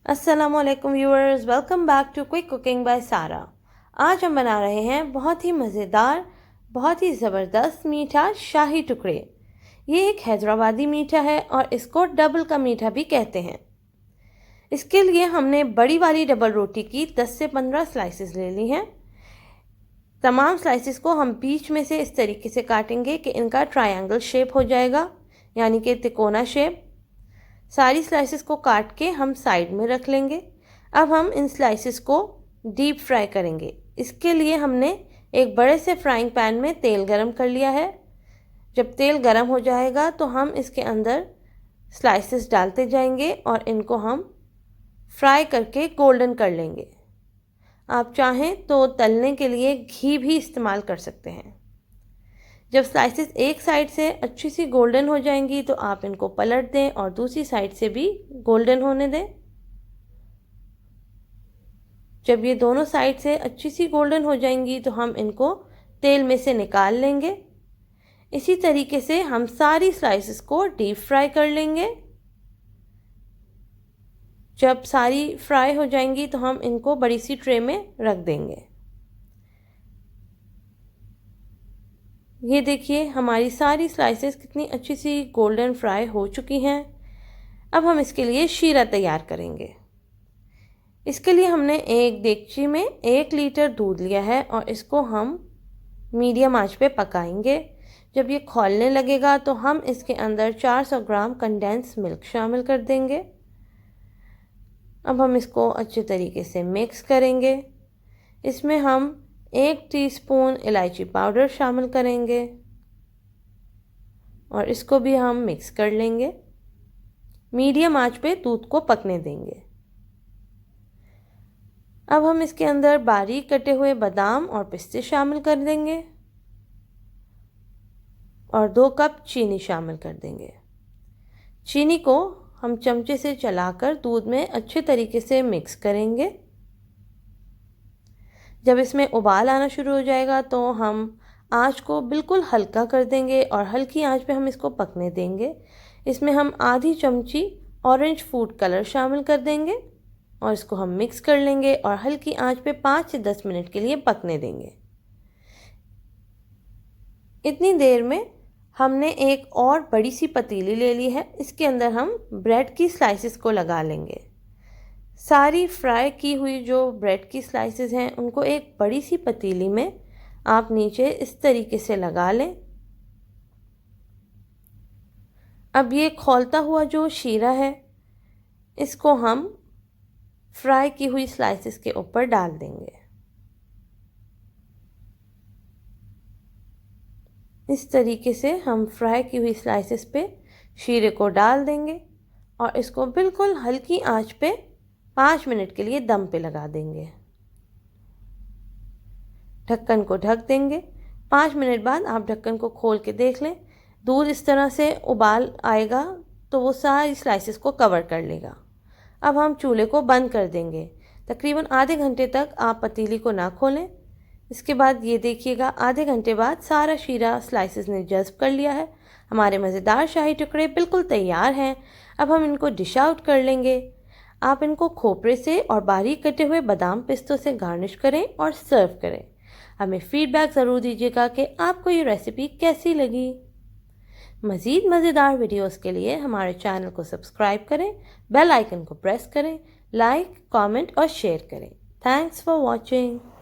अस्सलामुअलैकुम viewers, welcome back to quick cooking by Sara. आज हम बना रहे हैं बहुत ही मज़ेदार, बहुत ही ज़बरदस्त मीठा शाही टुकड़े। ये एक हैदराबादी मीठा है और इसको डबल का मीठा भी कहते हैं। इसके लिए हमने बड़ी वाली डबल रोटी की 10 से 15 स्लाइसेस ले ली हैं। तमाम स्लाइसेस को हम बीच में से इस तरीके से काटेंगे कि इनका ट्रायंगल शेप हो जाएगा, यानी कि तिकोना शेप। सारी स्लाइसेस को काट के हम साइड में रख लेंगे। अब हम इन स्लाइसेस को डीप फ्राई करेंगे। इसके लिए हमने एक बड़े से फ्राइंग पैन में तेल गरम कर लिया है। जब तेल गरम हो जाएगा तो हम इसके अंदर स्लाइसेस डालते जाएंगे और इनको हम फ्राई करके गोल्डन कर लेंगे। आप चाहें तो तलने के लिए घी भी इस्तेमाल कर सकते हैं। जब स्लाइसेस एक साइड से अच्छी सी गोल्डन हो जाएंगी तो आप इनको पलट दें और दूसरी साइड से भी गोल्डन होने दें। जब ये दोनों साइड से अच्छी सी गोल्डन हो जाएंगी तो हम इनको तेल में से निकाल लेंगे। इसी तरीके से हम सारी स्लाइसेस को डीप फ्राई कर लेंगे। जब सारी फ्राई हो जाएंगी तो हम इनको बड़ी सी ट्रे में रख देंगे। ये देखिए, हमारी सारी स्लाइसेस कितनी अच्छी सी गोल्डन फ्राई हो चुकी हैं। अब हम इसके लिए शीरा तैयार करेंगे। इसके लिए हमने एक देगची में 1 लीटर दूध लिया है और इसको हम मीडियम आंच पे पकाएंगे। जब ये खौलने लगेगा तो हम इसके अंदर 400 ग्राम कंडेंस मिल्क शामिल कर देंगे। अब हम इसको अच्छे तरीके से मिक्स करेंगे। इसमें हम 1 टीस्पून इलायची पाउडर शामिल करेंगे और इसको भी हम मिक्स कर लेंगे। मीडियम आंच पे दूध को पकने देंगे। अब हम इसके अंदर बारीक कटे हुए बादाम और पिस्ते शामिल कर देंगे और 2 कप चीनी शामिल कर देंगे। चीनी को हम चमचे से चलाकर दूध में अच्छे तरीके से मिक्स करेंगे। जब इसमें उबाल आना शुरू हो जाएगा तो हम आंच को बिल्कुल हल्का कर देंगे और हल्की आंच पे हम इसको पकने देंगे। इसमें हम आधी चमची ऑरेंज फूड कलर शामिल कर देंगे और इसको हम मिक्स कर लेंगे और हल्की आंच पे 5 से 10 मिनट के लिए पकने देंगे। इतनी देर में हमने एक और बड़ी सी पतीली ले ली है। इसके अंदर हम ब्रेड की स्लाइसेस को लगा लेंगे। सारी फ्राई की हुई जो ब्रेड की स्लाइसेस हैं उनको एक बड़ी सी पतीली में आप नीचे इस तरीके से लगा लें। अब ये खौलता हुआ जो शीरा है इसको हम फ्राई की हुई स्लाइसेस के ऊपर डाल देंगे। इस तरीके से हम फ्राई की हुई स्लाइसेस पे शीरे को डाल देंगे और इसको बिल्कुल हल्की आंच पे 5 मिनट के लिए दम पे लगा देंगे। ढक्कन को ढक देंगे। 5 मिनट बाद आप ढक्कन को खोल के देख लें। दूध इस तरह से उबाल आएगा तो वो सारी स्लाइसेस को कवर कर लेगा। अब हम चूल्हे को बंद कर देंगे। तकरीबन आधे घंटे तक आप पतीली को ना खोलें। इसके बाद ये देखिएगा, आधे घंटे बाद सारा शीरा स्लाइसेस ने जज़्ब कर लिया है। हमारे मज़ेदार शाही टुकड़े बिल्कुल तैयार हैं। अब हम इनको डिश आउट कर लेंगे। आप इनको खोपरे से और बारीक कटे हुए बादाम पिस्तों से गार्निश करें और सर्व करें। हमें फीडबैक ज़रूर दीजिएगा कि आपको ये रेसिपी कैसी लगी। मज़ीद मज़ेदार वीडियोस के लिए हमारे चैनल को सब्सक्राइब करें, बेल आइकन को प्रेस करें, लाइक, कमेंट और शेयर करें। Thanks for watching.